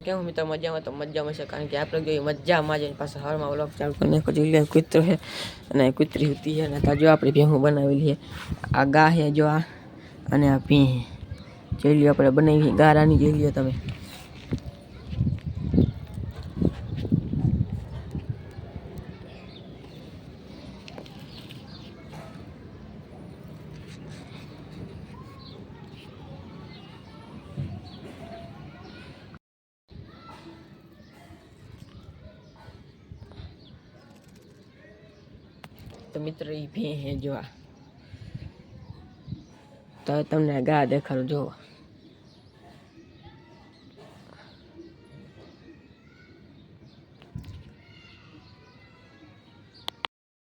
કેવું મિત્રો મજામાં તો મજામાં છે કારણ કે આપણે જોઈએ મજામાં જઈને પાછા હવારમાં વ્લોગ ચાલુ કરીને જોઈ લે કૂતરો છે અને કૂતરી હતી છે અને જો આપણે ભેહું બનાવેલી છે આ ગા છે જો આ અને આ ભી જોઈ લ્યો આપણે બનાવી ગારાની જોઈ લ્યો તમે તો મિત્ર એ ભી હે જો તો તમને ગા દેખાડું જો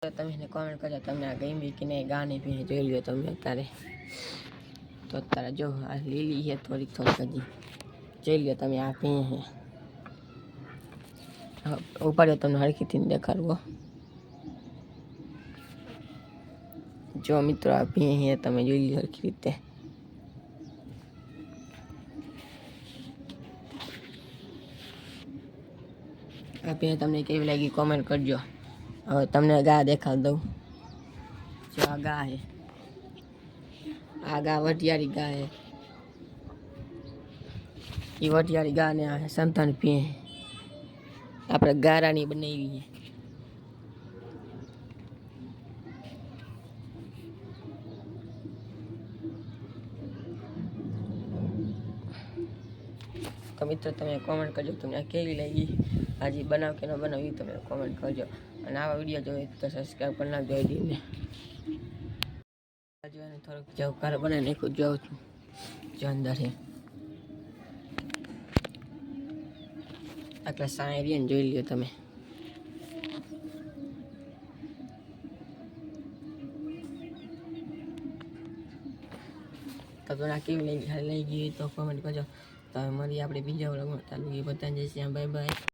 તમે એને કોમેન્ટ કરજો તમને આ ગમી કે નહીં ગાને ભી જોઈ લ્યો તમે અત્યારે તો અત્યારે જો આ લીલી છે થોડીક હજી જોઈ લ્યો તમે આ ભી હે ઉપાડ્યો તમને હરખીથી દેખાડવો જો મિત્રો આ ભી હે તમે જોઈ લ્યો હરખી રીતે આ ભી તમને કેવી લાગી કોમેન્ટ કરજો હવે તમને ગા દેખાડ દઉં જો આ ગા હે આ ગા વઢિયારી ગા હે એ વઢિયારી ગા ને આ સંતાન ભી આપણે ગારાની બનાવી છે તો મિત્રો તમે કોમેન્ટ કરજો તમને કેવી લાગી આજે બનાવ કે ન બનાવી તમે કોમેન્ટ કરજો અને આવા વિડીયો જોઈએ તો સબસ્ક્રાઈબ કરી નાખજો આઈડીને જોઈને થોડુંક જેવું ઘર બનાવી નાખ્યું જોઉં છું જો અંદર છે આટલા સાયરિયન જોઈ લ્યો તમે તો તમને કેવી લાગી લઈ ગઈ તો કોમેન્ટ કરજો તો મળી આપણે બીજા વ્લોગમાં ચાલુ એ બધાને જય શ્રી રામ બાય બાય